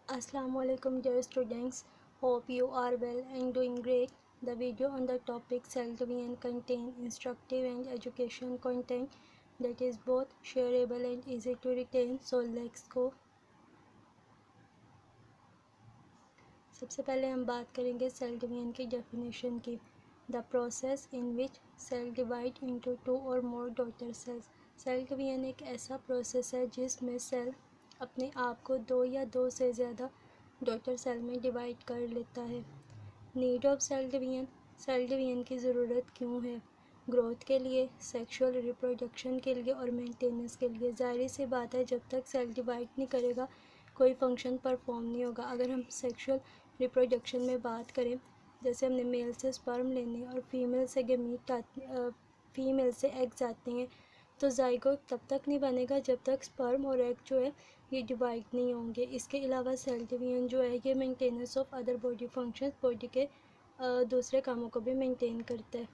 Assalamualaikum dear students, hope you are well and doing great. The video on the topic cell division contain instructive and education content that is both shareable and easy to retain. So let's go. सबसे पहले हम बात करेंगे cell division की definition की. The process in which cell divide into two or more daughter cells. Cell division एक ऐसा process है जिसमें सेल अपने आप को दो या दो से ज़्यादा डॉटर सेल में डिवाइड कर लेता है. Need of cell division. Cell division की ज़रूरत क्यों है? ग्रोथ के लिए, सेक्सुअल रिप्रोडक्शन के लिए और मेंटेनेंस के लिए. ज़ाहिर सी बात है, जब तक सेल डिवाइड नहीं करेगा कोई फंक्शन परफॉर्म नहीं होगा. अगर हम सेक्सुअल रिप्रोडक्शन में बात करें, जैसे हमने मेल से स्पर्म लेने और फीमेल से फीमेल से एग्स आते हैं, तो जाइगोट तब तक नहीं बनेगा जब तक स्पर्म और एग जो है ये डिवाइड नहीं होंगे. इसके अलावा सेल डिवीजन जो है ये maintenance of other body functions, body के दूसरे कामों को भी मेंटेन करता है.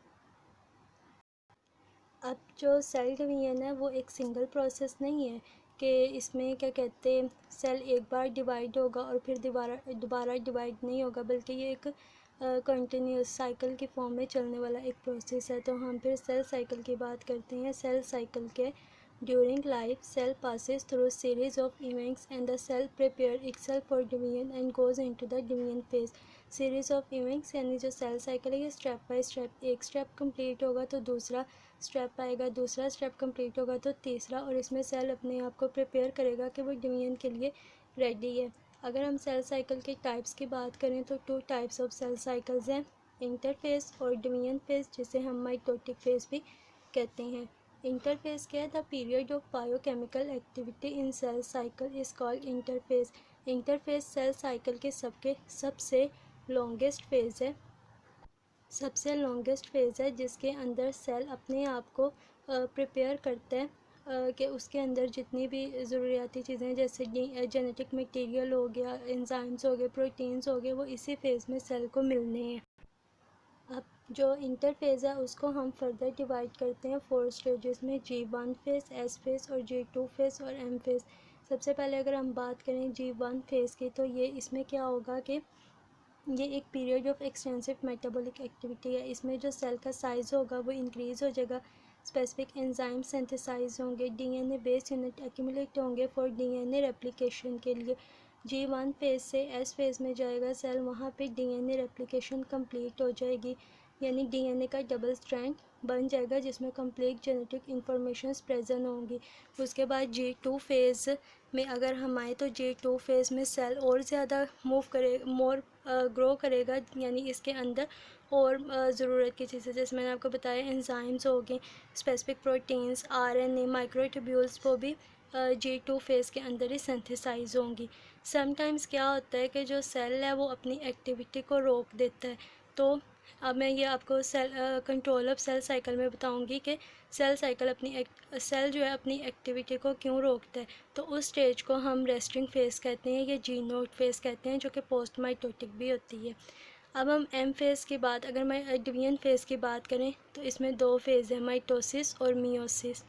अब जो सेल डिवीजन है वो एक सिंगल प्रोसेस नहीं है कि इसमें क्या कहते हैं सेल एक बार डिवाइड होगा और फिर दोबारा डिवाइड नहीं होगा, बल्कि ये एक कंटिन्यूस साइकिल की फॉर्म में चलने वाला एक प्रोसेस है. तो हम फिर सेल साइकिल की बात करते हैं. सेल साइकिल के during life cell passes through series of events and the cell prepare itself for division and goes into the division phase. Series of events यानी जो सेल साइकिल है ये स्टेप बाय स्टेप, एक step complete होगा तो दूसरा step आएगा, दूसरा स्टेप कंप्लीट होगा तो तीसरा, और इसमें सेल अपने आप को प्रिपेयर करेगा कि वो डिवीजन के लिए रेडी है. अगर हम सेल साइकिल के टाइप्स की बात करें तो two types of cell cycles हैं, इंटरफेस और डिवीजन फेज, जिसे हम माइटोटिक फेज भी कहते हैं. इंटरफेस क्या है? The period of biochemical activity in cell cycle is called interphase. Interphase cell cycle के सबसे लॉन्गेस्ट फेज़ है जिसके अंदर सेल अपने आप को प्रिपेयर करता है कि उसके अंदर जितनी भी ज़रूरियाती चीज़ें जैसे जेनेटिक मटेरियल हो गया, एंजाइम्स हो गए, प्रोटीन्स हो गए, वो इसी फेज़ में सेल को मिलने हैं. अब जो इंटरफेज़ है उसको हम फर्दर डिवाइड करते हैं 4 स्टेजेस में, G1 फेज़, S फेज़ और G2 फेज़ और M फेज़. सबसे पहले अगर हम बात करें G1 फेज़ की, तो ये इसमें क्या होगा कि ये एक period of extensive metabolic activity है. इसमें जो सेल का साइज़ होगा वो इंक्रीज़ हो जाएगा, स्पेसिफिक एंजाइम सिंथेसाइज होंगे, डीएनए बेस यूनिट एक्यूमुलेट होंगे फॉर डीएनए रेप्लिकेशन के लिए. G1 फेज़ से S फेज़ में जाएगा सेल, वहाँ पे डीएनए रेप्लिकेशन कंप्लीट हो जाएगी, यानी डीएनए का डबल स्ट्रैंड बन जाएगा जिसमें कंप्लीट जेनेटिक इंफॉर्मेशन प्रेजेंट होंगी. उसके बाद G2 फेज़ में अगर हम आए तो G2 फेज़ में सेल और ज़्यादा ग्रो करेगा, यानी इसके अंदर और ज़रूरत की चीज़ें जैसे मैंने आपको बताया एंजाइम्स हो गए, स्पेसिफिक प्रोटीन्स, आरएनए, माइक्रोट्यूब्यूल्स, वो भी G2 फेज़ के अंदर ही सिंथेसाइज होंगी. समटाइम्स क्या होता है कि जो सेल है वो अपनी एक्टिविटी को रोक देता है. तो अब मैं ये आपको कंट्रोल ऑफ सेल साइकिल में बताऊंगी कि सेल जो है अपनी एक्टिविटी को क्यों रोकता है. तो उस स्टेज को हम रेस्टिंग फेज़ कहते हैं या G0 फेज़ कहते हैं, जो कि पोस्ट माइटोटिक भी होती है. अब हम एम फेज़ की बात, अगर डिवीजन फेज़ की बात करें तो इसमें दो फेज़ है, माइटोसिस और मियोसिस.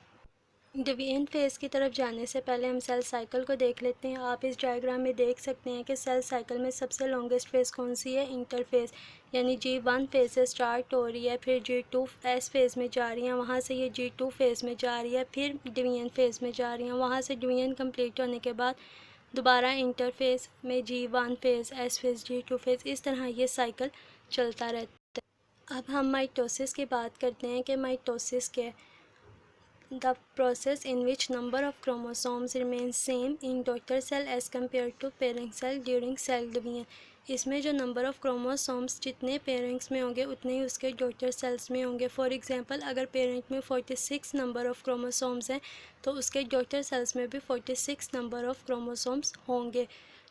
डिवीजन फेज़ की तरफ जाने से पहले हम सेल साइकिल को देख लेते हैं. आप इस डायग्राम में देख सकते हैं कि सेल साइकिल में सबसे लॉन्गेस्ट फेज़ कौन सी है? इंटरफेज़, यानी G1 फेज़ से स्टार्ट हो रही है, फिर G2 S फेज़ में जा रही है, वहाँ से ये G2 फेज़ में जा रही है, फिर डिवीजन फेज़ में जा रही हैं, वहाँ से डिवीजन कंप्लीट होने के बाद दोबारा इंटरफेज़ में G1 phase, S phase, G2 phase, इस तरह ये साइकिल चलता रहता है. अब हम माइटोसिस की बात करते हैं कि माइटोसिस क्या है. The process in which number of chromosomes remains same in daughter cell as compared to parent cell during cell division. इसमें जो नंबर ऑफ़ क्रोमोसोम्स जितने पेरेंट्स में होंगे उतने ही उसके डॉटर सेल्स में होंगे. फॉर एग्जांपल अगर पेरेंट में 46 नंबर ऑफ़ क्रोमोसोम्स हैं तो उसके डॉटर सेल्स में भी 46 नंबर ऑफ़ क्रोमोसोम्स होंगे.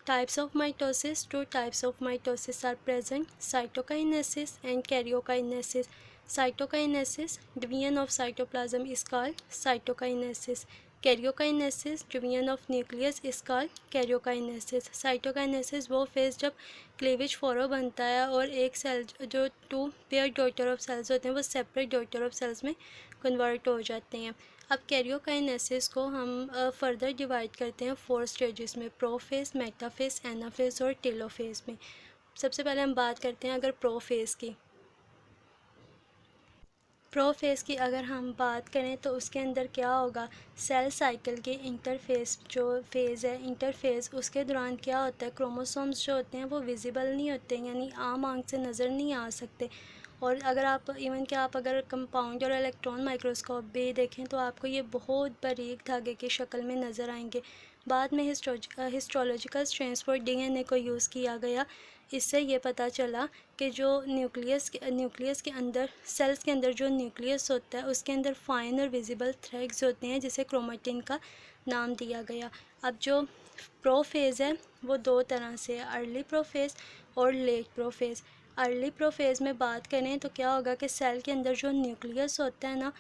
Types of mitosis. Two types of mitosis are present: cytokinesis and karyokinesis. Cytokinesis, division of cytoplasm is called cytokinesis. Karyokinesis, division of nucleus is called karyokinesis. Cytokinesis वो phase जब cleavage furrow बनता है और एक cell जो two pair daughter of cells होते हैं वो सेपरेट डॉटर ऑफ सेल्स में कन्वर्ट हो जाते हैं. अब कैरियोकाइनेसिस को हम फर्दर डिवाइड करते हैं 4 स्टेजेस में, प्रोफेज, मेटाफेज, एनाफेज और टेलोफेज में। सबसे पहले हम बात करते हैं अगर प्रोफेज की। प्रोफेज की अगर हम बात करें तो उसके अंदर क्या होगा, सेल साइकिल के इंटरफेस जो फेज़ है, इंटरफेस, उसके दौरान क्या होता है, क्रोमोसोम्स जो होते हैं वो विजिबल नहीं होते, यानी आम आंख से नज़र नहीं आ सकते। और अगर आप इवन कि आप अगर कंपाउंड और इलेक्ट्रॉन माइक्रोस्कोप भी देखें तो आपको ये बहुत बारीक धागे की शक्ल में नज़र आएंगे। बाद में हिस्टोलॉजिकल स्ट्रेंस फॉर डीएनए को यूज़ किया गया। इससे ये पता चला कि जो न्यूक्लियस के अंदर, सेल्स के अंदर जो न्यूक्लियस होता है उसके अंदर फाइन और विजिबल थ्रेड्स होते हैं, जिसे क्रोमेटिन का नाम दिया गया। अब जो प्रोफेज़ है वो दो तरह से है, अर्ली प्रोफेज़ और लेट प्रोफेज़। अर्ली प्रोफेज़ में बात करें तो क्या होगा कि सेल के अंदर जो न्यूक्लियस होता है ना,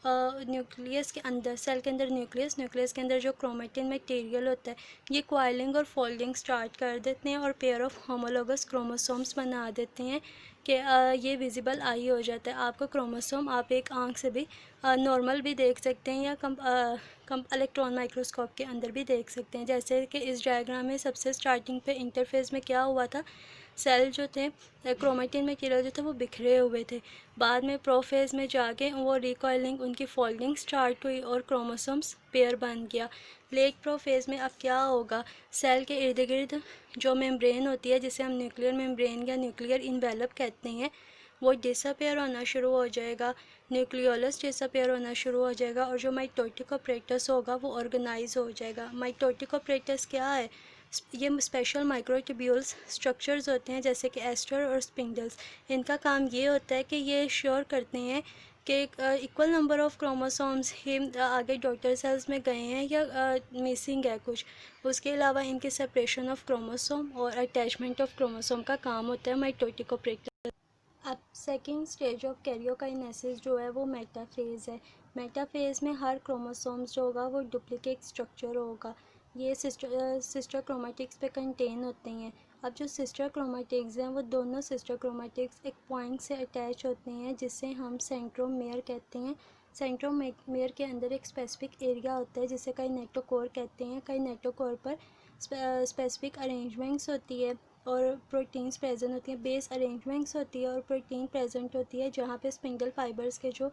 न्यूक्लियस के अंदर, सेल के अंदर न्यूक्लियस के अंदर जो क्रोमेटिन मटेरियल होता है, ये कॉइलिंग और फोल्डिंग स्टार्ट कर देते हैं और पेयर ऑफ होमोलोगस क्रोमोसोम्स बना देते हैं कि ये विजिबल आई हो जाता है। आपका क्रोमोसोम आप एक आंख से भी नॉर्मल भी देख सकते हैं या कम इलेक्ट्रॉन माइक्रोस्कोप के अंदर भी देख सकते हैं। जैसे कि इस डायग्राम में सबसे स्टार्टिंग पे इंटरफेस में क्या हुआ था, सेल जो थे, क्रोमेटिन मटेरियल जो थे वो बिखरे हुए थे। बाद में प्रोफेज़ में जाके वो रिकॉइलिंग, उनकी फोल्डिंग स्टार्ट हुई और क्रोमोसोम्स पेयर बन गया। लेट प्रोफेज़ में अब क्या होगा, सेल के इर्द गिर्द जो मेम्ब्रेन होती है, जिसे हम न्यूक्लियर मेम्ब्रेन या न्यूक्लियर इन्वेलप कहते हैं, वो डिसअपेयर होना शुरू हो जाएगा, न्यूक्लियोलस डिसअपेयर होना शुरू हो जाएगा और जो माइटोटिक ऑपरेटस होगा वो ऑर्गेनाइज हो जाएगा। माइटोटिक ऑपरेटस क्या है, ये स्पेशल माइक्रोट्यूब्यूल्स स्ट्रक्चर्स होते हैं जैसे कि एस्टर और स्पिंडल्स। इनका काम ये होता है कि ये श्योर करते हैं कि इक्वल नंबर ऑफ क्रोमोसोम्स ही आगे डॉटर सेल्स में गए हैं या मिसिंग है कुछ। उसके अलावा इनके सेपरेशन ऑफ क्रोमोसोम और अटैचमेंट ऑफ क्रोमोसोम का काम होता है माइटोटिक ऑपरेटर। अब सेकेंड स्टेज ऑफ कैरियोकाइनेसिस जो है वो मेटाफेज़ है। मेटाफेज़ में हर क्रोमोसोम्स जो होगा वो डुप्लीकेट स्ट्रक्चर होगा। ये सिस्टर क्रोमेटिक्स पे कंटेन होते हैं। अब जो सिस्टर क्रोमेटिक्स हैं वो दोनों सिस्टर क्रोमेटिक्स एक पॉइंट से अटैच होते हैं जिसे हम सेंट्रोमेयर कहते हैं। सेंट्रोमेयर के अंदर एक स्पेसिफिक एरिया होता है जिसे काइनेटोकोर कहते हैं। काइनेटोकोर पर स्पेसिफिक अरेंजमेंट्स होती है और प्रोटीन्स प्रेजेंट होती हैं, बेस अरेंजमेंट्स होती है और प्रोटीन प्रेजेंट होती है, जहाँ पे स्पिंडल फाइबर्स के जो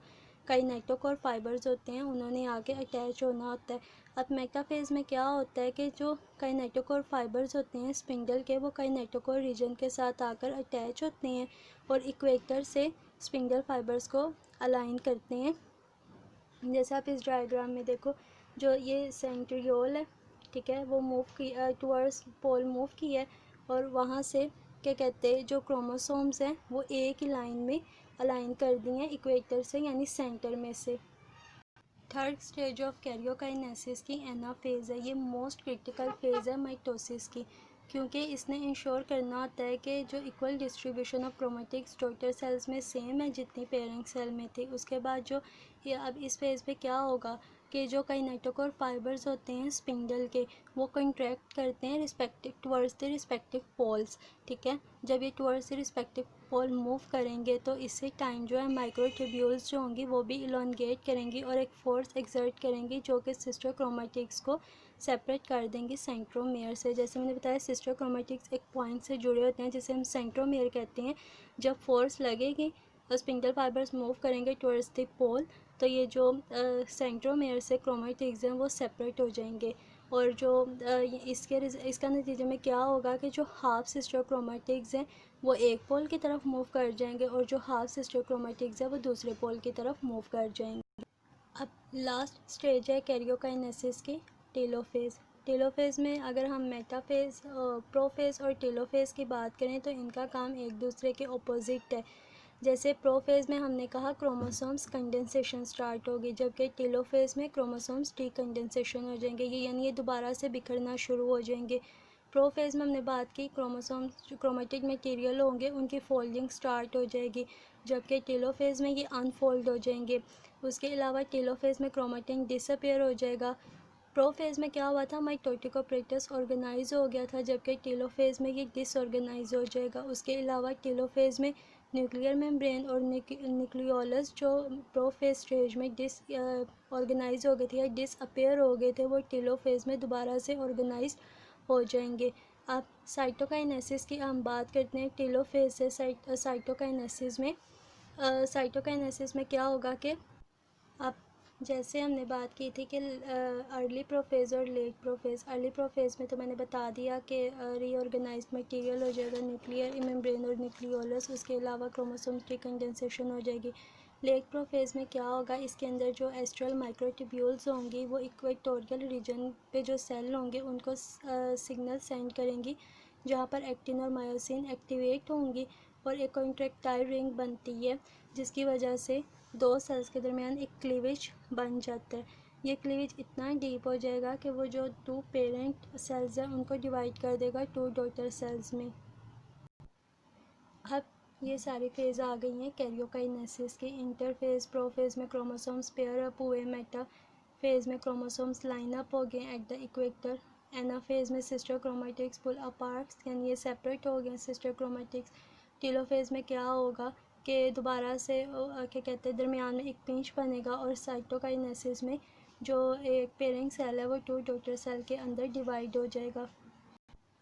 काइनेटोकोर फाइबर्स होते हैं उन्होंने आगे अटैच होना होता है। अब मेटाफेज़ में क्या होता है कि जो काइनेटोकोर फाइबर्स होते हैं स्पिंडल के, वो काइनेटोकोर रीजन के साथ आकर अटैच होते हैं और इक्वेटर से स्पिंडल फाइबर्स को अलाइन करते हैं। जैसे आप इस डायग्राम में देखो, जो ये सेंट्रियोल है, ठीक है, वो मूव की टूवर्ड्स पोल मूव की है और वहाँ से क्या कहते हैं, जो क्रोमोसोम्स हैं वो एक ही लाइन में अलाइन कर दिए हैं इक्वेटर से, यानी सेंटर में से। थर्ड स्टेज ऑफ कैरियोकाइनेसिस की एनाफेज है। ये मोस्ट क्रिटिकल फेज़ है माइटोसिस की, क्योंकि इसने इंश्योर करना होता है कि जो equal distribution of chromatics daughter cells में सेम है जितनी पेरेंट सेल में थी। उसके बाद जो ये अब इस फेज़ पे क्या होगा कि जो काइनेटोकोर फाइबर्स होते हैं स्पिंडल के, वो कंट्रैक्ट करते हैं respective towards the respective poles, ठीक है। जब ये towards the respective pole move करेंगे तो इससे टाइम जो है माइक्रोट्यूब्यूल्स जो होंगी वो भी इलोंगेट करेंगी और एक फोर्स एक्सर्ट करेंगी जो कि सिस्टर क्रोमेटिक्स को सेपरेट कर देंगी सेंट्रोमेयर से। जैसे मैंने बताया सिस्टर क्रोमेटिक्स एक पॉइंट से जुड़े होते हैं जिसे हम सेंट्रोमेयर कहते हैं। जब फोर्स लगेगी और स्पिंडल फाइबर्स मूव करेंगे टुवर्ड्स द पोल तो ये जो सेंट्रोमेयर से क्रोमेटिक्स हैं वो सेपरेट हो जाएंगे और जो इसका नतीजे में क्या होगा कि जो हाफ सिस्टर क्रोमेटिक्स हैं वो एक पोल की तरफ मूव कर जाएंगे और जो हाफ सिस्टर क्रोमेटिक्स है वो दूसरे पोल की तरफ मूव कर जाएंगे। अब लास्ट स्टेज है कैरियोकाइनेसिस की, टेलोफेज़। टेलोफेज़ में अगर हम मेटाफेज़, प्रोफेज़ और टेलोफेज़ की बात करें तो इनका काम एक दूसरे के ऑपोजिट है। जैसे प्रोफेज़ में हमने कहा क्रोमोसोम्स कंडेंसेशन स्टार्ट होगी, जबकि टेलोफेज़ में क्रोमोसोम्स डीकंडेंसेशन हो जाएंगे, ये यानी ये दोबारा से बिखरना शुरू हो जाएंगे। प्रोफेज़ में हमने बात की क्रोमोसोम्स जो क्रोमेटिक मटेरियल होंगे उनकी फोल्डिंग स्टार्ट हो जाएगी, जबकि टेलोफेज़ में ये अनफोल्ड हो जाएंगे। उसके अलावा टेलोफेज़ में क्रोमेटिन डिसअपेयर हो जाएगा। प्रोफेज़ में क्या हुआ था, माइटोटिक ऑपरेटस ऑर्गेनाइज हो गया था, जबकि टेलोफेज़ में ये डिसऑर्गेनाइज हो जाएगा। उसके अलावा टेलोफेज़ में न्यूक्लियर मेम्ब्रेन और न्यूक्लियोलस जो प्रोफेज स्टेज में ऑर्गेनाइज हो गए थे या डिसअपेयर हो गए थे, वो टेलोफेज में दोबारा से ऑर्गेनाइज हो जाएंगे। अब साइटोकाइनेसिस की हम बात करते हैं। टेलोफेज से साइटोकाइनेसिस में क्या होगा कि अब जैसे हमने बात की थी कि अर्ली प्रोफेज़ और लेट प्रोफेज़। अर्ली प्रोफेज़ में तो मैंने बता दिया कि रीऑर्गेनाइज्ड मटेरियल हो जाएगा न्यूक्लियर मेम्ब्रेन और न्यूक्लियोलस, उसके अलावा क्रोमोसोम्स की कंडेंसेशन हो जाएगी। लेट प्रोफेज़ में क्या होगा, इसके अंदर जो एस्ट्रल माइक्रोट्यूब्यूल्स होंगी वो इक्वेटोरियल रीजन पे जो सेल होंगे उनको सिग्नल सेंड करेंगी, जहाँ पर एक्टिन और मायोसिन एक्टिवेट होंगी और एक कॉन्ट्रैक्टाइल रिंग बनती है, जिसकी वजह से दो सेल्स के दरमियान एक क्लीवेज बन जाता है। ये क्लीवेज इतना डीप हो जाएगा कि वो जो टू पेरेंट सेल्स हैं उनको डिवाइड कर देगा टू डॉटर सेल्स में। अब ये सारी फेज़ आ गई हैं कैरियोकाइनेसिस की। इंटरफेज़ प्रोफेज़ में क्रोमोसोम्स पेयर अप हुए, मेटा फेज़ में क्रोमोसोम्स लाइन अप हो गए एट द इक्वेटर, एनाफेज़ में सिस्टर क्रोमेटिक्स पुल अपार्ट यानी ये सेपरेट हो गए सिस्टर क्रोमेटिक्स। टेलोफेज़ में क्या होगा कि दोबारा से क्या कहते हैं दरमियान में एक पिंच बनेगा और साइटोकाइनेसिस में जो एक पेरेंट सेल है वो टू डॉटर सेल के अंदर डिवाइड हो जाएगा।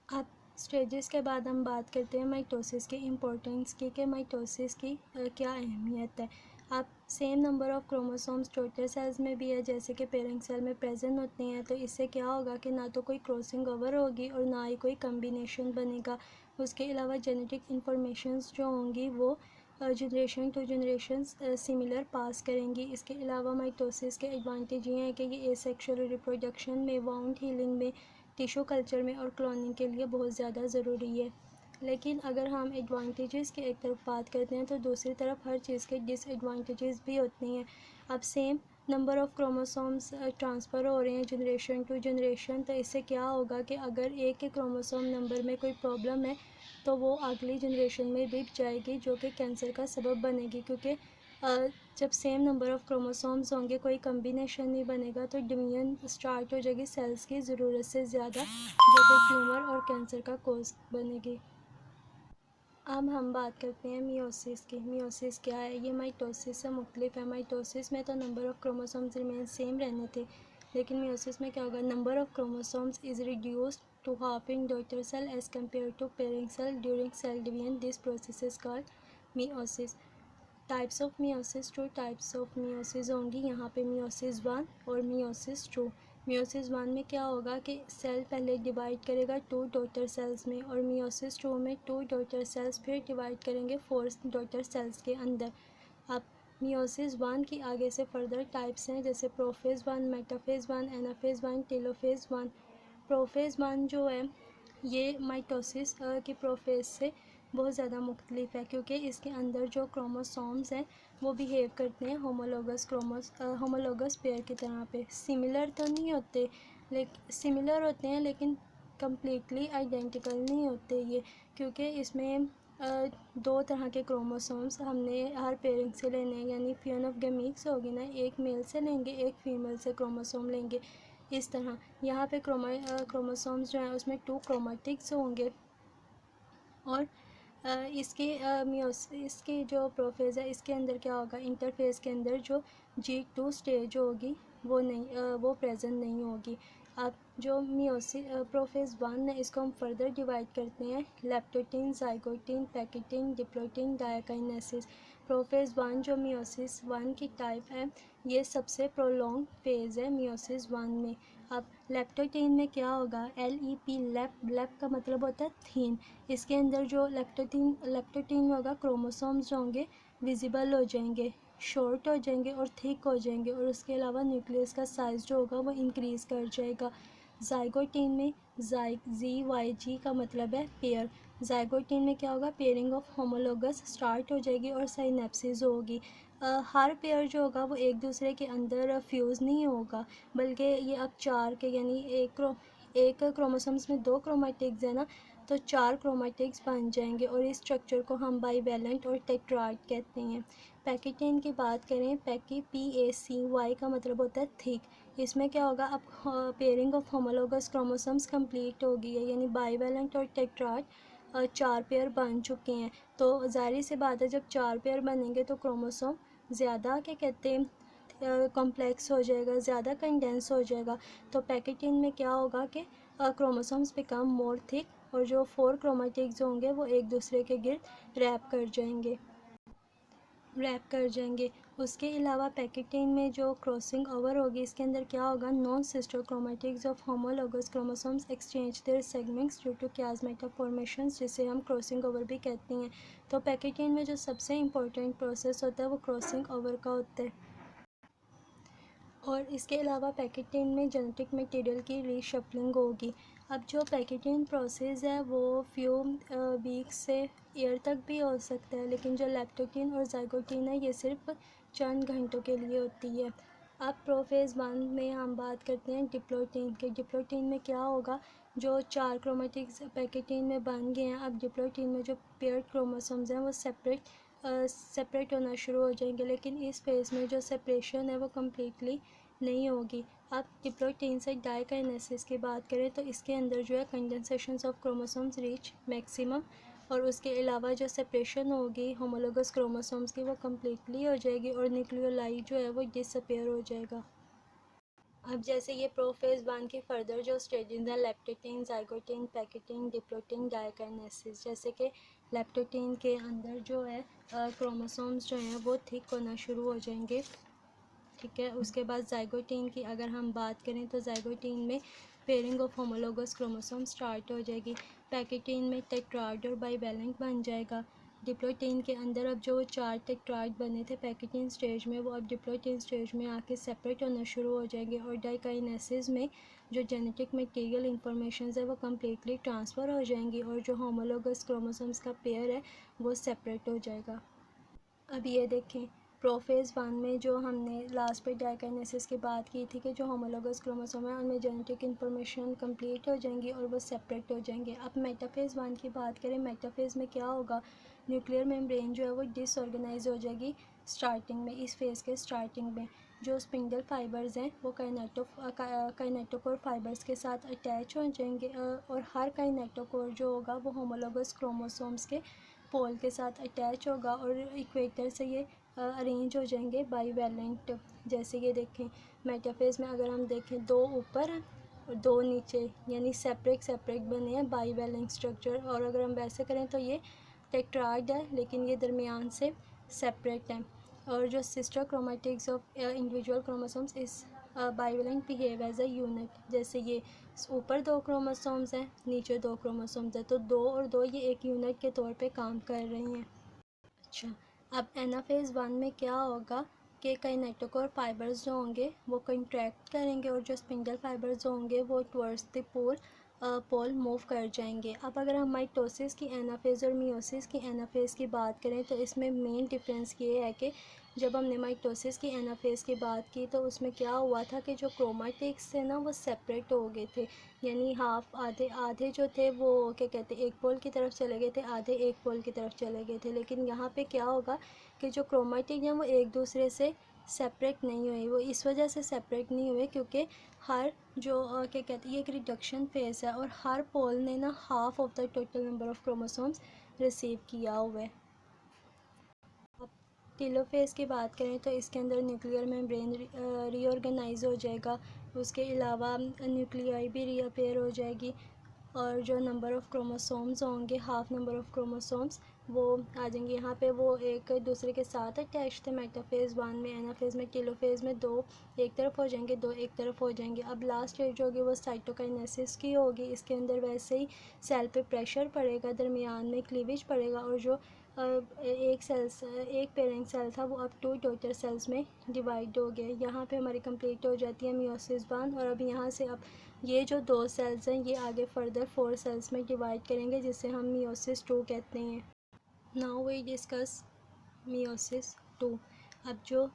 अब स्टेजेस के बाद हम बात करते हैं माइटोसिस की इम्पोर्टेंस की, कि माइटोसिस की क्या अहमियत है। अब same number of chromosomes daughter cells में भी है जैसे कि पेरेंट सेल में प्रेजेंट होते हैं, तो इससे क्या होगा कि ना तो कोई क्रॉसिंग ओवर होगी और ना ही कोई कम्बिनेशन बनेगा। उसके अलावा जेनेटिक इंफॉर्मेशंस जो होंगी वो जनरेशन टू जनरेशन सिमिलर पास करेंगी। इसके अलावा माइटोसिस के एडवांटेज ये हैं कि ये एसेक्सुअल रिप्रोडक्शन में, वाउंड हीलिंग में, टिश्यू कल्चर में और क्लोनिंग के लिए बहुत ज़्यादा ज़रूरी है। लेकिन अगर हम एडवांटेजेस की एक तरफ बात करते हैं तो दूसरी तरफ हर चीज़ के डिसएडवांटेजेस भी होते हैं। अब same number of chromosomes transfer हो रहे हैं जनरेशन टू जनरेशन, तो इससे क्या होगा कि अगर एक के क्रोमोसोम नंबर में कोई प्रॉब्लम है तो वो अगली जनरेशन में भी जाएगी, जो कि कैंसर का सबब बनेगी, क्योंकि जब सेम नंबर ऑफ़ क्रोमोसोम्स होंगे कोई कम्बिनेशन नहीं बनेगा तो डिवीजन स्टार्ट हो जाएगी सेल्स की ज़रूरत से ज़्यादा, जो कि ट्यूमर और कैंसर का कोज बनेगी। अब हम बात करते हैं मियोसिस की। मियोसिस क्या है? ये माइटोसिस से मुख्तलिफ है। माइटोसिस में तो number of chromosomes remain same रहने थे, लेकिन मियोसिस में क्या होगा, number of chromosomes is reduced to half in daughter cell as compared to parent cell during cell division. This process is called meiosis. Types of meiosis, to types of meiosis होंगी यहाँ पे, meiosis 1 और meiosis 2। Meiosis 1 में क्या होगा कि cell पहले divide करेगा टू डॉटर सेल्स में, और मियोसिस 2 में टू डॉटर सेल्स फिर डिवाइड करेंगे 4 डॉटर सेल्स के अंदर। अब मियोसिस 1 की आगे से फर्दर टाइप्स हैं जैसे प्रोफेज़ 1, मेटाफेज़ 1, एनाफेज़ 1, टेलोफेज़ 1। प्रोफेज़ 1 जो है ये माइटोसिस की प्रोफेज़ से बहुत ज़्यादा मुख्तलिफ है, क्योंकि इसके अंदर जो क्रोमोसोम्स हैं वो बिहेव करते हैं होमोलोगस पेयर की तरह पे। सिमिलर तो नहीं होते, लेकिन सिमिलर होते हैं लेकिन कम्प्लीटली आइडेंटिकल नहीं होते ये, क्योंकि इसमें दो तरह के क्रोमोसोम्स हमने हर पेरेंट से लेने हैं, यानी फ्यून ऑफ गमीट्स होगी ना, एक मेल से लेंगे एक फीमेल से क्रोमोसोम लेंगे। इस तरह यहाँ पे क्रोमोसोम्स जो हैं उसमें टू क्रोमेटिक्स होंगे, और इसकी जो प्रोफेज़ है इसके अंदर क्या होगा, इंटरफेस के अंदर जो G2 स्टेज होगी वो नहीं वो प्रेजेंट नहीं होगी। अब जो प्रोफेज़ 1 है इसको हम फर्दर डिवाइड करते हैं leptotene, zygotene, pachytene, diplotene, diakinesis. Prophase 1 जो मियोसिस 1 की टाइप है ये सबसे प्रोलॉन्ग फेज़ है मियोसिस 1 में। अब लेप्टोटीन में क्या होगा, LEP लेप का मतलब होता है थीन। इसके अंदर जो लेप्टोटीन में होगा क्रोमोसोम्स जो होंगे विजिबल हो जाएंगे, शॉर्ट हो जाएंगे और थिक हो जाएंगे, और उसके अलावा न्यूक्लियस का साइज़ जो होगा वो इंक्रीज़ कर जाएगा। जाइगोटीन में ZYG का मतलब है पेयर। जाइगोटीन में क्या होगा, पेयरिंग ऑफ होमोलोगस स्टार्ट हो जाएगी और साइनेप्सिस होगी। हर पेयर जो होगा वो एक दूसरे के अंदर फ्यूज़ नहीं होगा, बल्कि ये अब चार के यानी एक क्रोमोसोम्स में दो क्रोमेटिक्स है ना, तो चार क्रोमेटिक्स बन जाएंगे, और इस स्ट्रक्चर को हम बाईवैलेंट और टेट्राइड कहते हैं। पैकेटीन की बात करें, PACY का मतलब होता है थिक। इसमें क्या होगा, अब pairing of homologous chromosomes complete हो गई है, यानी बाईवैलेंट और टेट्राइड 4 पेयर बन चुके हैं। तो ज़ाहिर सी बात है, जब 4 पेयर बनेंगे तो क्रोमोसोम ज़्यादा क्या कहते हैं कॉम्प्लेक्स हो जाएगा, ज़्यादा कंडेंस हो जाएगा। तो पैकेटिन में क्या होगा कि क्रोमोसोम्स बिकम मोर थिक और जो 4 क्रोमेटिड्स होंगे वो एक दूसरे के गिर्द रैप कर जाएंगे। उसके अलावा पैकेटिन में जो क्रॉसिंग ओवर होगी, इसके अंदर क्या होगा, non sister chromatids of homologous chromosomes exchange their segments due to chiasmata formations, जिसे हम क्रॉसिंग ओवर भी कहते हैं। तो पैकेटिन में जो सबसे इम्पोर्टेंट प्रोसेस होता है वो क्रॉसिंग ओवर का होता है। और इसके अलावा पैकेटिन में जेनेटिक मटेरियल की रीशफलिंग होगी। अब जो पैकेटिन प्रोसेस है वो फ्यू वीक्स से ईयर तक भी हो सकता है, लेकिन जो लैक्टोटिन और जाइगोटिन है ये सिर्फ चंद घंटों के लिए होती है। अब प्रोफेज़ 1 में हम बात करते हैं डिप्लोटिन के। डिप्लोटिन में क्या होगा, जो 4 क्रोमेटिक्स पैकेटिन में बन गए हैं, अब डिप्लोटिन में जो पेयर क्रोमोसोम्स हैं वो सेपरेट होना शुरू हो जाएंगे, लेकिन इस फेज़ में जो सेपरेशन है वो कम्प्लीटली नहीं होगी। अब डिप्लोटिन से डाइकाइनेसिस की बात करें तो इसके अंदर जो है condensation of chromosomes reach maximum, और उसके अलावा जो सेपरेशन होगी होमोलोगस क्रोमोसोम्स की वो कम्प्लीटली हो जाएगी और न्यूक्लियोलाई जो है वो डिसअपेयर हो जाएगा। अब जैसे ये प्रोफेज़ 1 की फर्दर जो स्टेजेस हैं, leptotene, zygotene, pachytene, diplotene, diakinesis, जैसे कि लेप्टोटिन के अंदर जो है क्रोमोसोम्स जो हैं वो थिक होना शुरू हो जाएंगे, ठीक है। उसके बाद जाइगोटिन की अगर हम बात करें तो जाइगोटिन में pairing of homologous chromosome start हो जाएगी। पैकेटिन में टेट्राड और बाइवैलेंट बन जाएगा। डिप्लोटिन के अंदर अब जो 4 टेट्राड बने थे पैकेटिन स्टेज में, वो अब डिप्लोटिन स्टेज में आके सेपरेट होना शुरू हो जाएंगे और डाइकाइनेसिस में जो जेनेटिक मटेरियल इंफॉर्मेशन है वो कम्प्लीटली ट्रांसफ़र हो जाएंगी और जो होमोलोगस क्रोमोसोम्स का पेयर है वो सेपरेट हो जाएगा। अब ये देखें, प्रोफेज़ 1 में जो हमने लास्ट पे डाइकाइनेसिस की बात की थी कि जो होमोलोगस क्रोमोसोम है उनमें जेनेटिक इन्फॉर्मेशन कंप्लीट हो जाएंगी और वो सेपरेट हो जाएंगे। अब मेटाफेज़ 1 की बात करें, मेटाफेज़ में क्या होगा, न्यूक्लियर मेम्ब्रेन जो है वो डिसऑर्गेनाइज हो जाएगी स्टार्टिंग में, इस फेज़ के स्टार्टिंग में। जो स्पिंडल फाइबर्स हैं वो काइनेटोकोर फाइबर्स के साथ अटैच हो जाएंगे और हर काइनेटोकोर जो होगा वो होमोलोगस क्रोमोसोम्स के पोल के साथ अटैच होगा और इक्वेटर से ये अरेंज हो जाएंगे बाईवैलेंट। जैसे ये देखें, मेटाफेज़ में अगर हम देखें 2 ऊपर हैं और 2 नीचे, यानी सेपरेट बने हैं बाईवैलेंट स्ट्रक्चर। और अगर हम वैसे करें तो ये टेट्राड है, लेकिन ये दरमियान से सेपरेट हैं। और जो sister chromatics of individual chromosomes इस bivalent behave as a unit. जैसे ये ऊपर 2 क्रोमोसोम्स हैं, नीचे 2 क्रोमोसोम्स हैं, तो 2 और 2 ये एक यूनिट के तौर पे काम कर रही हैं। अच्छा, अब एनाफेज़ 1 में क्या होगा कि काइनेटोकोर फाइबर्स जो होंगे वो कंट्रैक्ट करेंगे और जो स्पिंडल फाइबर्स जो होंगे वो टुवर्ड्स द पोल मूव कर जाएंगे। अब अगर हम माइटोसिस की एनाफेज़ और मियोसिस की एनाफेज़ की बात करें तो इसमें मेन डिफरेंस ये है कि जब हमने माइटोसिस की एनाफेज़ की बात की तो उसमें क्या हुआ था कि जो क्रोमेटिड्स थे ना वो सेपरेट हो गए थे, यानी हाफ आधे आधे जो थे वो क्या कहते हैं एक पोल की तरफ चले गए थे, आधे एक पोल की तरफ चले गए थे। लेकिन यहाँ पे क्या होगा कि जो क्रोमेटिड हैं वो एक दूसरे से सेपरेट नहीं हुए। वो इस वजह से सेपरेट नहीं हुए क्योंकि हर जो क्या कहते हैं ये एक रिडक्शन फेज़ है और हर पोल ने ना half of the total number of chromosomes receive किया हुआ है। टेलोफेज़ की बात करें तो इसके अंदर न्यूक्लियर मेम्ब्रेन रीऑर्गेनाइज हो जाएगा। उसके अलावा न्यूक्लियाई भी रीअपेयर हो जाएगी और जो नंबर ऑफ़ क्रोमोसोम्स होंगे, हाफ नंबर ऑफ़ क्रोमोसोम्स वो आ जाएंगे। यहाँ पे वो एक दूसरे के साथ अटैच थे मेटाफेज़ 1 में। एनाफेज़ में टेलोफेज़ में 2 एक तरफ हो जाएंगे, 2 एक तरफ हो जाएंगे। अब लास्ट स्टेज होगी वो साइटोकाइनेसिस की होगी। इसके अंदर वैसे ही सेल पे प्रेशर पड़ेगा, दरमियान में क्लीवेज पड़ेगा और जो एक पेरेंट सेल था वो अब 2 डॉटर सेल्स में डिवाइड हो गया। यहाँ पे हमारी कंप्लीट हो जाती है मियोसिस 1 और अब यहाँ से अब ये जो 2 सेल्स हैं ये आगे फर्दर 4 सेल्स में डिवाइड करेंगे जिसे हम मियोसिस 2 कहते हैं। Now we discuss meiosis 2। अब जो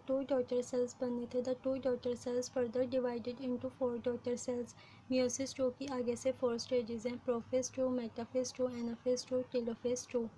2 डॉटर सेल्स बने थे, the 2 daughter cells further divided into 4 daughter cells. Meiosis 2 की आगे से 4 स्टेजेस हैं, prophase 2, metaphase 2, anaphase 2, telophase 2।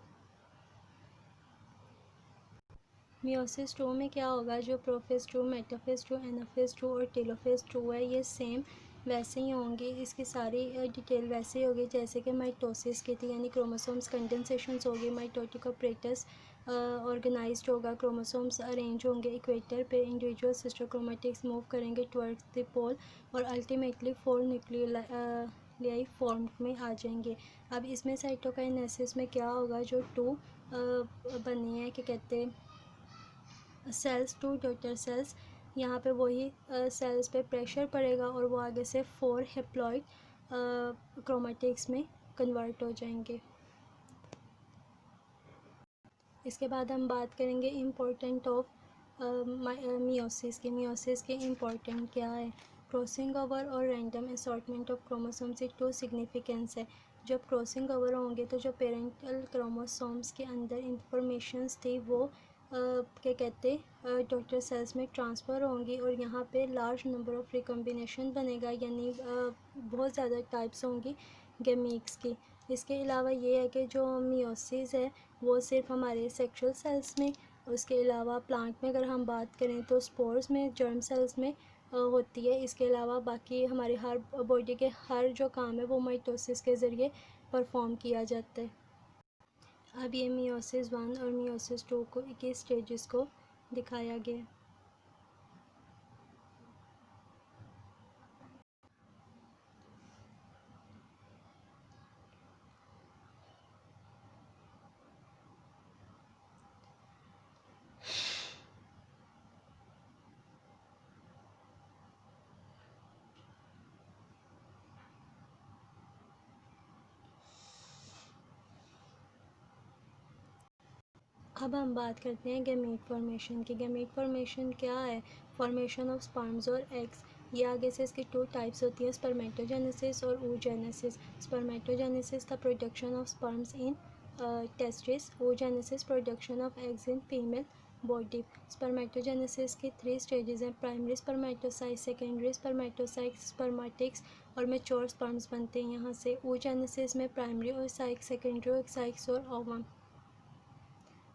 Meiosis 2 में क्या होगा, जो प्रोफेज़ 2, मेटाफेज़ 2, एनाफेज़ 2 और टेलोफेज़ 2 है ये सेम वैसे ही होंगी, इसकी सारी डिटेल वैसे ही होगी जैसे कि माइटोसिस की थी, यानी क्रोमोसोम्स कंडेंसेशंस होगी, माइटोटिक अपरेटस ऑर्गेनाइज्ड होगा, क्रोमोसोम्स अरेंज होंगे इक्वेटर पे, इंडिविजुअल सिस्टर क्रोमेटिक्स मूव करेंगे टुवर्ड्स द पोल और अल्टीमेटली 4 न्यूक्लियाई फॉर्म में आ जाएंगे। अब इसमें साइटोकाइनेसिस में क्या होगा, जो 2 बने हैं, क्या कहते हैं, सेल्स, 2 डॉटर सेल्स, यहाँ पे वही सेल्स पे प्रेशर पड़ेगा और वो आगे से 4 हेप्लॉइड क्रोमेटिक्स में कन्वर्ट हो जाएंगे। इसके बाद हम बात करेंगे इम्पोर्टेंट ऑफ मियोसिस के इम्पोर्टेंट क्या है। क्रॉसिंग ओवर और रैंडम असॉर्टमेंट ऑफ क्रोमोसोम्स की 2 सिग्निफिकेंस है। जब क्रॉसिंग ओवर होंगे तो जो पेरेंटल क्रोमोसोम्स के अंदर इंफॉर्मेशंस थी वो क्या कहते डॉटर सेल्स में ट्रांसफ़र होंगी और यहाँ पे लार्ज नंबर ऑफ रिकम्बिनेशन बनेगा, यानी बहुत ज़्यादा टाइप्स होंगी गैमीट्स की। इसके अलावा ये है कि जो मियोसिस है वो सिर्फ हमारे सेक्सुअल सेल्स में, उसके अलावा प्लांट में अगर हम बात करें तो स्पोर्स में, जर्म सेल्स में होती है। इसके अलावा बाकी हमारे हर बॉडी के हर जो काम है वो माइटोसिस के ज़रिए परफॉर्म किया जाता है। अब ये मियोसिस 1 और मियोसिस 2 को के स्टेजेस को दिखाया गया। अब हम बात करते हैं गैमीट फॉर्मेशन की। गैमीट फॉर्मेशन क्या है, फॉर्मेशन ऑफ स्पर्म्स और एग्स। ये आगे से इसकी 2 टाइप्स होती है, स्पर्मेटोजेनेसिस और oogenesis। Spermatogenesis the production of sperms in testis, oogenesis production of eggs in female body. Spermatogenesis की 3 स्टेजेस हैं, प्राइमरी स्पर्मेटोसाइट, सेकेंडरी स्पर्मेटोसाइट, स्पर्मेटिक्स और मैच्योर स्पर्म्स बनते हैं यहाँ से। oogenesis में प्राइमरी oocyte, सेकेंडरी oocytes और ओवम।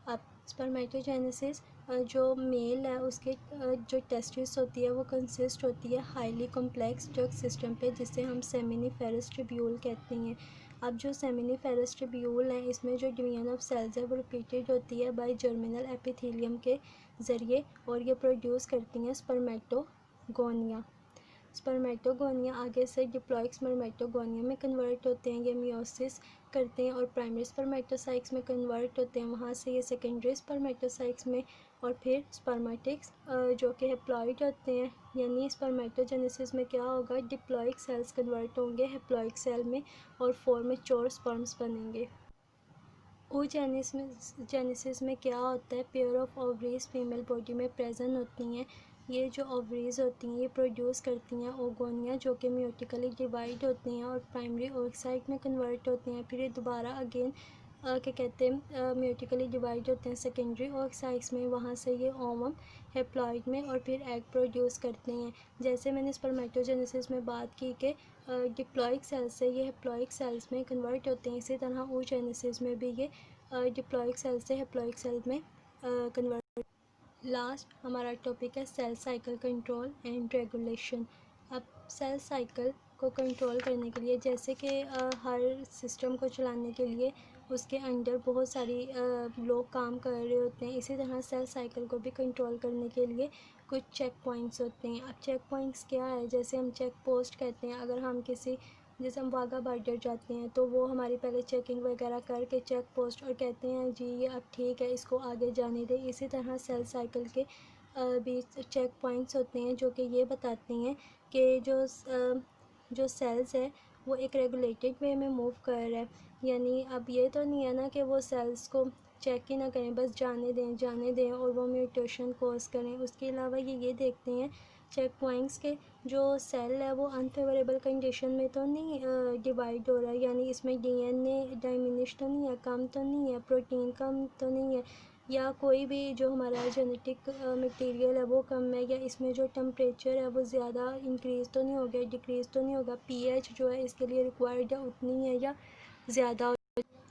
अब स्पर्मेटोजेनेसिस जो मेल है उसके जो टेस्टिस होती है वो कंसिस्ट होती है हाईली कॉम्प्लेक्स ड्रग सिस्टम पे, जिसे हम सेमिनिफेरस ट्यूब्यूल कहते हैं। अब जो सेमिनिफेरस ट्यूब्यूल है इसमें जो डिवीजन ऑफ सेल्स है वो रिपीटेड होती है बाय जर्मिनल एपिथेलियम के ज़रिए और ये प्रोड्यूस करती हैं स्पर्मेटोगोनिया। स्पर्मेटोगोनिया आगे से डिप्लॉइड स्पर्मेटोगोनिया में कन्वर्ट होते हैं, ये मियोसिस करते हैं और प्राइमरी स्पर्मेटोसाइट्स में कन्वर्ट होते हैं, वहाँ से ये सेकेंडरी स्पर्मेटोसाइट्स में और फिर स्पर्मेटिक्स जो कि हेप्लॉइड होते हैं। यानी स्पर्मेटोजेनेसिस में क्या होगा, डिप्लॉइड सेल्स कन्वर्ट होंगे हेप्लॉइड सेल में और 4 मैच्योर स्पर्म्स बनेंगे। oogenesis में क्या होता है, pair of ovaries female body में प्रेजेंट होती हैं। ये जो ओवरीज होती हैं ये प्रोड्यूस करती हैं ओगोनिया, जो कि म्यूटिकली डिवाइड होती हैं और प्राइमरी oocyte में कन्वर्ट होती हैं। फिर ये दोबारा अगेन क्या कहते हैं म्यूटिकली डिवाइड होते हैं सेकेंडरी oocytes में, वहाँ से ये ओवम हेप्लॉइड में और फिर एग प्रोड्यूस करते हैं। जैसे मैंने स्पर्मेटोजेनेसिस में बात की कि डिप्लॉइड सेल्स से ये हेप्लॉइड सेल्स में कन्वर्ट होते हैं, इसी तरह oogenesis में भी ये डिप्लॉइड सेल से हेप्लॉइड सेल में कन्वर्ट। लास्ट हमारा टॉपिक है cell cycle control and regulation. अब सेल साइकिल को कंट्रोल करने के लिए, जैसे कि हर सिस्टम को चलाने के लिए उसके अंडर बहुत सारी लोग काम कर रहे होते हैं, इसी तरह सेल साइकिल को भी कंट्रोल करने के लिए कुछ चेक पॉइंट्स होते हैं। अब चेक पॉइंट्स क्या है, जैसे हम चेक पोस्ट कहते हैं, अगर हम किसी जैसे हम वाघा बॉर्डर जाते हैं तो वो हमारी पहले चेकिंग वगैरह करके चेक पोस्ट और कहते हैं जी ये अब ठीक है इसको आगे जाने दें। इसी तरह सेल साइकिल के भी चेक पॉइंट्स होते हैं जो कि ये बताते हैं कि जो सेल्स है वो एक रेगुलेटेड वे में मूव कर रहा है। यानी अब ये तो नहीं है ना कि वो सेल्स को चेक ही ना करें, बस जाने दें और वो म्यूटेशन कॉज करें। उसके अलावा ये देखते हैं चेक पॉइंट्स के जो सेल है वो अनफेवरेबल कंडीशन में तो नहीं डिवाइड हो रहा है, यानी इसमें डीएनए डाइमिनिश तो नहीं है, कम तो नहीं है, प्रोटीन कम तो नहीं है, या कोई भी जो हमारा जेनेटिक मटेरियल है वो कम है, या इसमें जो टेम्परेचर है वो ज़्यादा इंक्रीज़ तो नहीं हो गया, डिक्रीज़ तो नहीं होगा, पीएच जो है इसके लिए रिक्वायर्ड है उतनी है या ज़्यादा।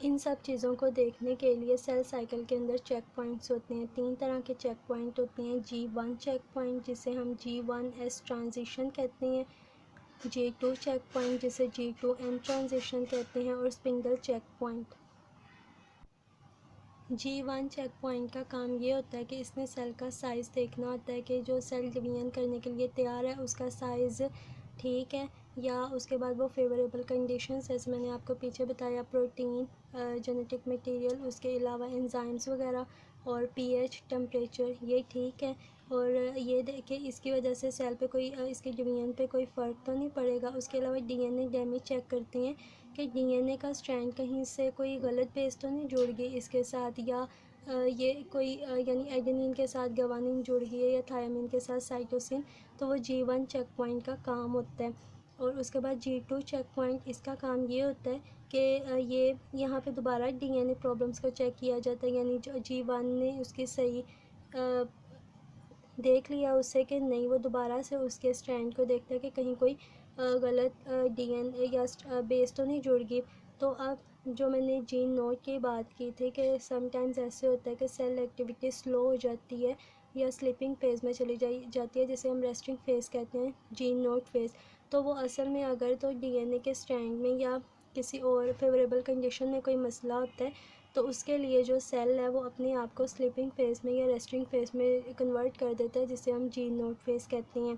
इन सब चीज़ों को देखने के लिए सेल साइकिल के अंदर चेक पॉइंट्स होते हैं। 3 तरह के चेक पॉइंट होते हैं। G1 चेक पॉइंट जिसे हम G1S ट्रांजिशन कहते हैं, G2 चेक पॉइंट जिसे G2M ट्रांजिशन कहते हैं और spindle check point. G1 check point का काम ये होता है कि इसमें सेल का साइज़ देखना होता है कि जो सेल डिवीजन करने के लिए तैयार है उसका साइज़ ठीक है या उसके बाद वो फेवरेबल कंडीशंस, जैसे मैंने आपको पीछे बताया, प्रोटीन, जेनेटिक मटेरियल, उसके अलावा एंजाइम्स वगैरह और पीएच, टेम्परेचर, ये ठीक है। और ये देखें इसकी वजह से सेल पे कोई इसके डिवीजन पे कोई फ़र्क तो नहीं पड़ेगा। उसके अलावा डीएनए डैमेज चेक करते हैं कि डीएनए का स्ट्रैंड कहीं से कोई गलत बेस तो नहीं जुड़ गई इसके साथ, या ये कोई यानी एडेनिन के साथ गवानीन जुड़ गई है या थायमिन के साथ साइटोसिन। तो वो G1 चेक पॉइंट का काम होता है। और उसके बाद G2 चेक पॉइंट, इसका काम ये होता है कि ये यहाँ पे दोबारा डीएनए प्रॉब्लम्स को चेक किया जाता है, यानी जो G1 ने उसकी सही देख लिया उससे कि नहीं, वो दोबारा से उसके स्ट्रैंड को देखता है कि कहीं कोई गलत डीएनए या बेस तो नहीं जुड़ गई। तो अब जो मैंने जीन नोट की बात की थी कि समटाइम्स ऐसे होता है कि सेल एक्टिविटी स्लो हो जाती है या स्लीपिंग फेज़ में चली जाती है, जिसे हम रेस्टिंग फेज़ कहते हैं, जीन नोट फेज़। तो वो असल में अगर तो डीएनए के स्ट्रैंड में या किसी और फेवरेबल कंडीशन में कोई मसला होता है तो उसके लिए जो सेल है वो अपने आप को स्लीपिंग फेज़ में या रेस्टिंग फेज़ में कन्वर्ट कर देता है, जिसे हम जीन नोट फेज़ कहते हैं।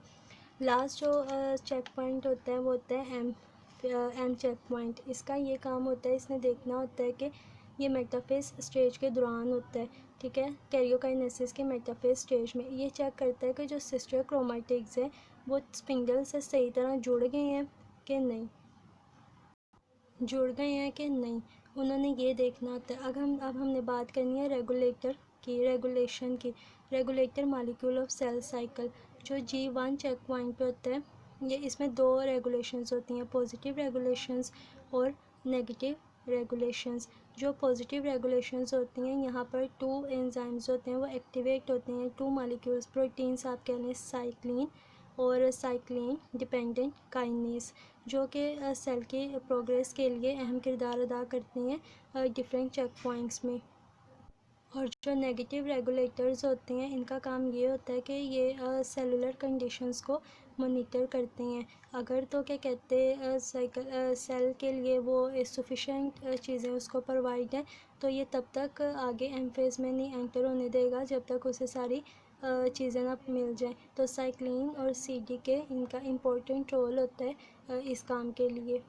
लास्ट जो चेक पॉइंट होता है वो होता है एम चेक पॉइंट। इसका ये काम होता है, इसने देखना होता है कि ये मेटाफेज़ स्टेज के दौरान होता है, ठीक है, कैरियोकाइनेसिस के मेटाफेज़ स्टेज में। ये चेक करता है कि जो सिस्टर क्रोमैटिड्स हैं वो स्पिंडल से सही तरह जुड़ गए हैं कि नहीं, जुड़ गए हैं कि नहीं, उन्होंने ये देखना होता है। अब हमने बात करनी है रेगुलेटर की, रेगुलेशन की। Regulator molecule of cell cycle जो G1 चेक पॉइंट पे होता है, ये इसमें दो रेगुलेशंस होती हैं, पॉजिटिव रेगुलेशंस और नेगेटिव रेगुलेशंस। जो पॉजिटिव रेगुलेशंस होती हैं, यहाँ पर 2 एंजाइम्स होते हैं वो एक्टिवेट होते हैं, 2 मॉलिक्यूल्स, प्रोटीन्स आप कह लें, साइक्लिन और साइक्लिन डिपेंडेंट काइनेस, जो कि सेल की प्रोग्रेस के लिए अहम किरदार अदा करते हैं डिफरेंट चेक पॉइंट्स में। और जो नेगेटिव रेगुलेटर्स होते हैं इनका काम ये होता है कि ये सेलुलर कंडीशंस को मॉनिटर करते हैं। अगर तो क्या कहते हैं सेल के लिए वो सफिशेंट चीज़ें उसको प्रोवाइड हैं तो ये तब तक आगे एम फेज़ में नहीं एंटर होने देगा जब तक उसे सारी चीज़ें ना मिल जाएं। तो साइक्लिन और CD के इनका इम्पोर्टेंट रोल होता है इस काम के लिए।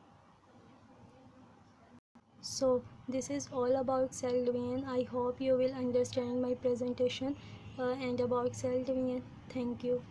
So this is all about cell division. I hope you will understand my presentation and about cell division. Thank you.